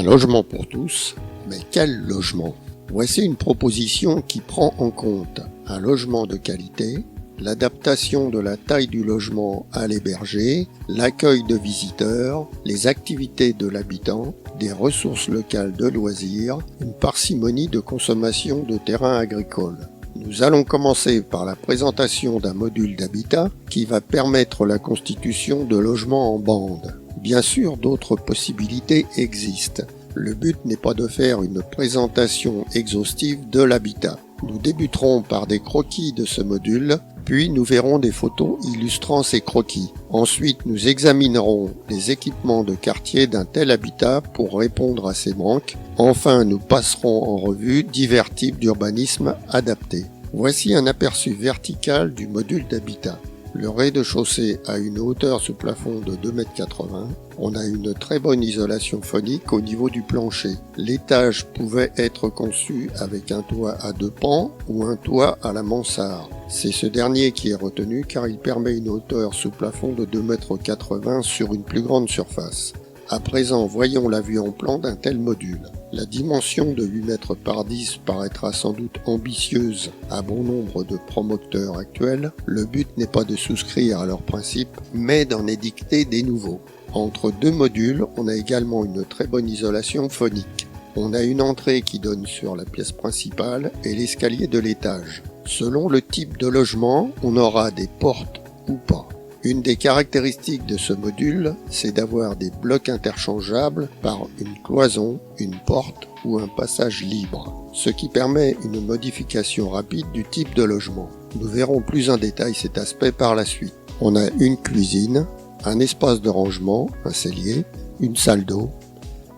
logement pour tous, mais quel logement? Voici une proposition qui prend en compte un logement de qualité, l'adaptation de la taille du logement à l'héberger, l'accueil de visiteurs, les activités de l'habitant, des ressources locales de loisirs, une parcimonie de consommation de terrains agricoles. Nous allons commencer par la présentation d'un module d'habitat qui va permettre la constitution de logements en bande. Bien sûr, d'autres possibilités existent. Le but n'est pas de faire une présentation exhaustive de l'habitat. Nous débuterons par des croquis de ce module, puis nous verrons des photos illustrant ces croquis. Ensuite, nous examinerons les équipements de quartier d'un tel habitat pour répondre à ses manques. Enfin, nous passerons en revue divers types d'urbanisme adaptés. Voici un aperçu vertical du module d'habitat. Le rez-de-chaussée a une hauteur sous plafond de 2,80 m. On a une très bonne isolation phonique au niveau du plancher. L'étage pouvait être conçu avec un toit à 2 pans ou un toit à la mansarde. C'est ce dernier qui est retenu car il permet une hauteur sous plafond de 2,80 m sur une plus grande surface. À présent, voyons la vue en plan d'un tel module. La dimension de 8 m par 10 paraîtra sans doute ambitieuse à bon nombre de promoteurs actuels. Le but n'est pas de souscrire à leurs principes, mais d'en édicter des nouveaux. Entre deux modules, on a également une très bonne isolation phonique. On a une entrée qui donne sur la pièce principale et l'escalier de l'étage. Selon le type de logement, on aura des portes ou pas. Une des caractéristiques de ce module, c'est d'avoir des blocs interchangeables par une cloison, une porte ou un passage libre, ce qui permet une modification rapide du type de logement. Nous verrons plus en détail cet aspect par la suite. On a une cuisine, un espace de rangement, un cellier, une salle d'eau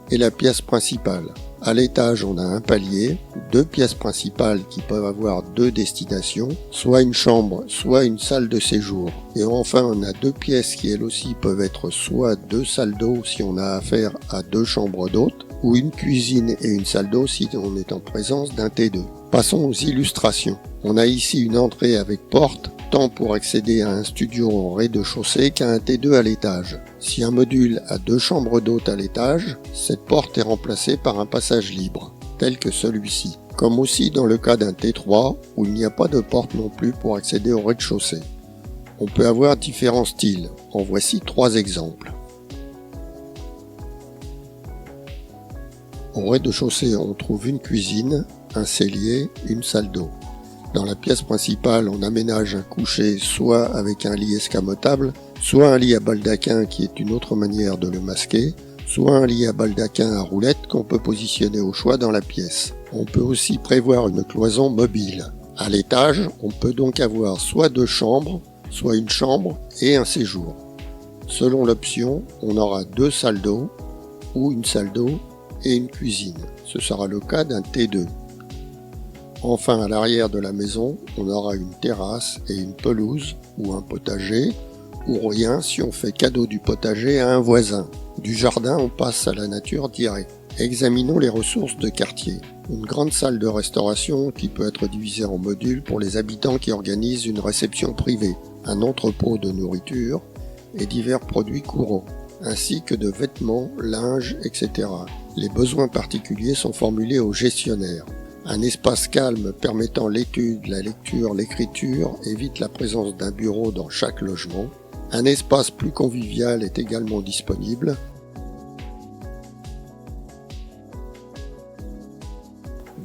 et la pièce principale. À l'étage, on a un palier, 2 pièces principales qui peuvent avoir 2 destinations, soit une chambre, soit une salle de séjour. Et enfin, on a 2 pièces qui elles aussi peuvent être soit 2 salles d'eau si on a affaire à 2 chambres d'hôtes, ou une cuisine et une salle d'eau si on est en présence d'un T2. Passons aux illustrations. On a ici une entrée avec porte, tant pour accéder à un studio en rez-de-chaussée qu'à un T2 à l'étage. Si un module a 2 chambres d'hôtes à l'étage, cette porte est remplacée par un passage libre, tel que celui-ci. Comme aussi dans le cas d'un T3, où il n'y a pas de porte non plus pour accéder au rez-de-chaussée. On peut avoir différents styles. En voici 3 exemples. Au rez-de-chaussée, on trouve une cuisine, un cellier, une salle d'eau. Dans la pièce principale, on aménage un coucher soit avec un lit escamotable, soit un lit à baldaquin qui est une autre manière de le masquer, soit un lit à baldaquin à roulettes qu'on peut positionner au choix dans la pièce. On peut aussi prévoir une cloison mobile. À l'étage, on peut donc avoir soit 2 chambres, soit une chambre et un séjour. Selon l'option, on aura 2 salles d'eau ou une salle d'eau et une cuisine. Ce sera le cas d'un T2. Enfin, à l'arrière de la maison, on aura une terrasse et une pelouse ou un potager, ou rien si on fait cadeau du potager à un voisin. Du jardin, on passe à la nature directe. Examinons les ressources de quartier. Une grande salle de restauration qui peut être divisée en modules pour les habitants qui organisent une réception privée, un entrepôt de nourriture et divers produits courants, ainsi que de vêtements, linge, etc. Les besoins particuliers sont formulés au gestionnaire. Un espace calme permettant l'étude, la lecture, l'écriture évite la présence d'un bureau dans chaque logement. Un espace plus convivial est également disponible.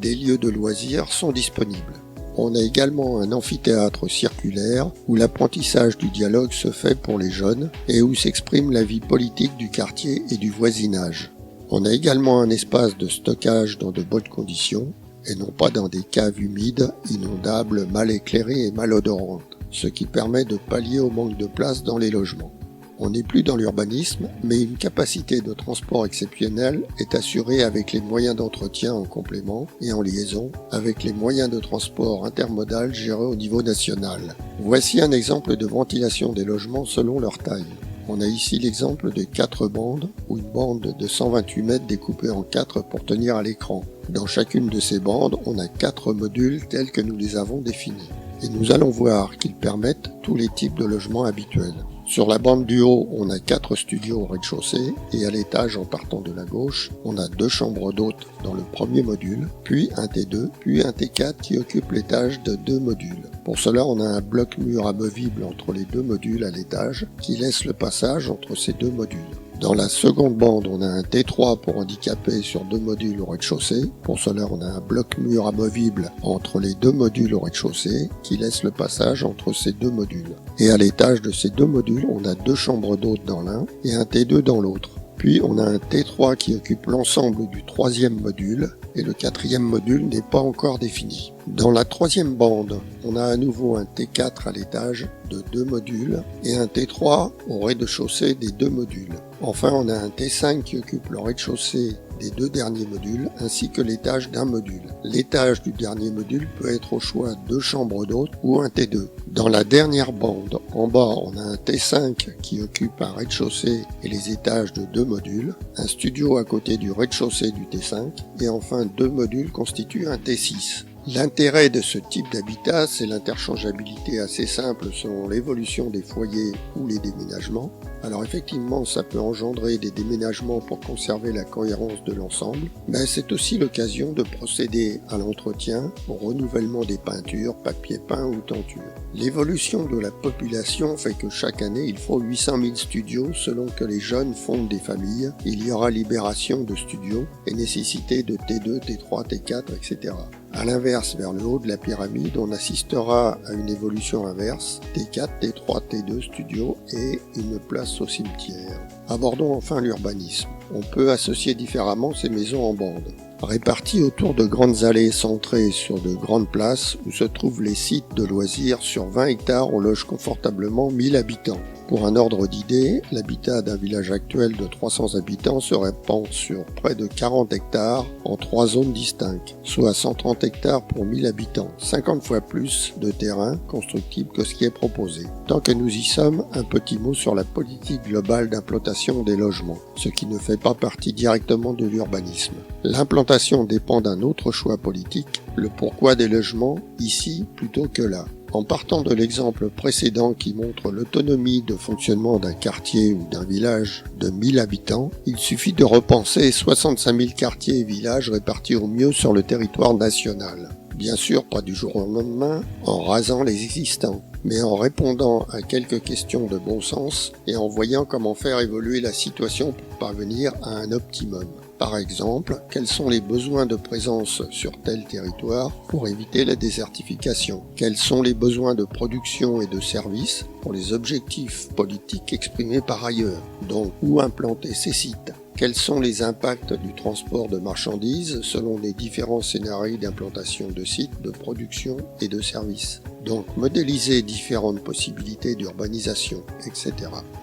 Des lieux de loisirs sont disponibles. On a également un amphithéâtre circulaire où l'apprentissage du dialogue se fait pour les jeunes et où s'exprime la vie politique du quartier et du voisinage. On a également un espace de stockage dans de bonnes conditions, et non pas dans des caves humides, inondables, mal éclairées et malodorantes, ce qui permet de pallier au manque de place dans les logements. On n'est plus dans l'urbanisme, mais une capacité de transport exceptionnelle est assurée avec les moyens d'entretien en complément et en liaison avec les moyens de transport intermodal gérés au niveau national. Voici un exemple de ventilation des logements selon leur taille. On a ici l'exemple de 4 bandes ou une bande de 128 mètres découpée en 4 pour tenir à l'écran. Dans chacune de ces bandes, on a 4 modules tels que nous les avons définis. Et nous allons voir qu'ils permettent tous les types de logements habituels. Sur la bande du haut, on a 4 studios au rez-de-chaussée et à l'étage en partant de la gauche, on a 2 chambres d'hôtes dans le premier module, puis un T2, puis un T4 qui occupe l'étage de 2 modules. Pour cela, on a un bloc mur amovible entre les 2 modules à l'étage qui laisse le passage entre ces 2 modules. Dans la seconde bande, on a un T3 pour handicapés sur 2 modules au rez-de-chaussée. Pour cela, on a un bloc mur amovible entre les 2 modules au rez-de-chaussée qui laisse le passage entre ces 2 modules. Et à l'étage de ces 2 modules, on a 2 chambres d'hôtes dans l'un et un T2 dans l'autre. Puis on a un T3 qui occupe l'ensemble du 3e module et le 4e module n'est pas encore défini. Dans la 3e bande, on a à nouveau un T4 à l'étage de 2 modules et un T3 au rez-de-chaussée des 2 modules. Enfin, on a un T5 qui occupe le rez-de-chaussée des 2 derniers modules ainsi que l'étage d'un module. L'étage du dernier module peut être au choix 2 chambres d'hôtes ou un T2. Dans la dernière bande, en bas, on a un T5 qui occupe un rez-de-chaussée et les étages de 2 modules, un studio à côté du rez-de-chaussée du T5 et enfin 2 modules constituent un T6. L'intérêt de ce type d'habitat, c'est l'interchangeabilité assez simple selon l'évolution des foyers ou les déménagements. Alors effectivement, ça peut engendrer des déménagements pour conserver la cohérence de l'ensemble, mais c'est aussi l'occasion de procéder à l'entretien, au renouvellement des peintures, papier peint ou tenture. L'évolution de la population fait que chaque année, il faut 800 000 studios selon que les jeunes fondent des familles. Il y aura libération de studios et nécessité de T2, T3, T4, etc. À l'inverse, vers le haut de la pyramide, on assistera à une évolution inverse, T4, T3, T2 studios et une place au cimetière. Abordons enfin l'urbanisme. On peut associer différemment ces maisons en bandes. Réparties autour de grandes allées centrées sur de grandes places où se trouvent les sites de loisirs, sur 20 hectares on loge confortablement 1000 habitants. Pour un ordre d'idée, l'habitat d'un village actuel de 300 habitants se répand sur près de 40 hectares en 3 zones distinctes, soit 130 hectares pour 1000 habitants, 50 fois plus de terrain constructible que ce qui est proposé. Tant que nous y sommes, un petit mot sur la politique globale d'implantation des logements, ce qui ne fait pas partie directement de l'urbanisme. L'implantation dépend d'un autre choix politique, le pourquoi des logements ici plutôt que là. En partant de l'exemple précédent qui montre l'autonomie de fonctionnement d'un quartier ou d'un village de 1000 habitants, il suffit de repenser 65 000 quartiers et villages répartis au mieux sur le territoire national. Bien sûr, pas du jour au lendemain, en rasant les existants, mais en répondant à quelques questions de bon sens et en voyant comment faire évoluer la situation pour parvenir à un optimum. Par exemple, quels sont les besoins de présence sur tel territoire pour éviter la désertification? Quels sont les besoins de production et de services pour les objectifs politiques exprimés par ailleurs? Donc, où implanter ces sites? Quels sont les impacts du transport de marchandises selon les différents scénarios d'implantation de sites, de production et de services? Donc modéliser différentes possibilités d'urbanisation, etc.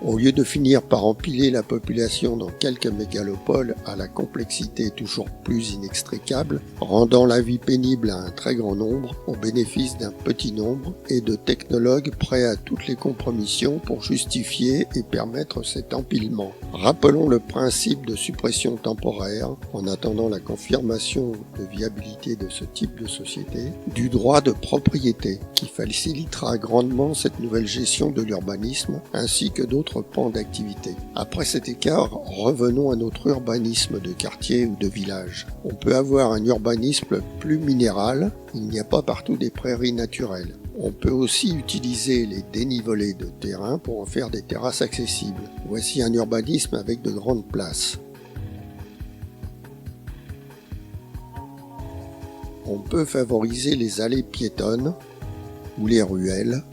Au lieu de finir par empiler la population dans quelques mégalopoles à la complexité toujours plus inextricable, rendant la vie pénible à un très grand nombre au bénéfice d'un petit nombre et de technologues prêts à toutes les compromissions pour justifier et permettre cet empilement. Rappelons le principe de suppression temporaire, en attendant la confirmation de viabilité de ce type de société, du droit de propriété, qui facilitera grandement cette nouvelle gestion de l'urbanisme ainsi que d'autres pans d'activité. Après cet écart, revenons à notre urbanisme de quartier ou de village. On peut avoir un urbanisme plus minéral, il n'y a pas partout des prairies naturelles. On peut aussi utiliser les dénivelés de terrain pour en faire des terrasses accessibles. Voici un urbanisme avec de grandes places. On peut favoriser les allées piétonnes ou les ruelles.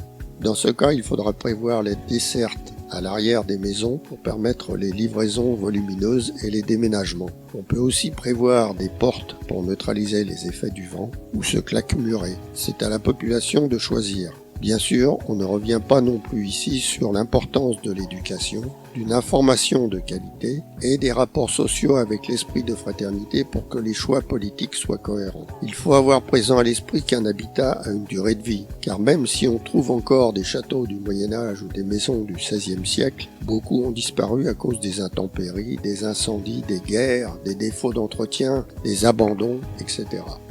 Dans ce cas, il faudra prévoir les dessertes à l'arrière des maisons pour permettre les livraisons volumineuses et les déménagements. On peut aussi prévoir des portes pour neutraliser les effets du vent ou se claquemurer. C'est à la population de choisir. Bien sûr, on ne revient pas non plus ici sur l'importance de l'éducation. d'une information de qualité et des rapports sociaux avec l'esprit de fraternité pour que les choix politiques soient cohérents. Il faut avoir présent à l'esprit qu'un habitat a une durée de vie, car même si on trouve encore des châteaux du Moyen-Âge ou des maisons du XVIe siècle, beaucoup ont disparu à cause des intempéries, des incendies, des guerres, des défauts d'entretien, des abandons, etc.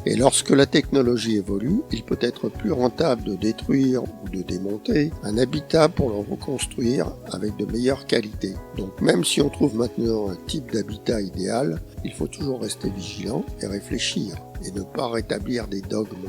Et lorsque la technologie évolue, il peut être plus rentable de détruire ou de démonter un habitat pour le reconstruire avec de meilleures qualités. Donc même si on trouve maintenant un type d'habitat idéal, il faut toujours rester vigilant et réfléchir et ne pas rétablir des dogmes.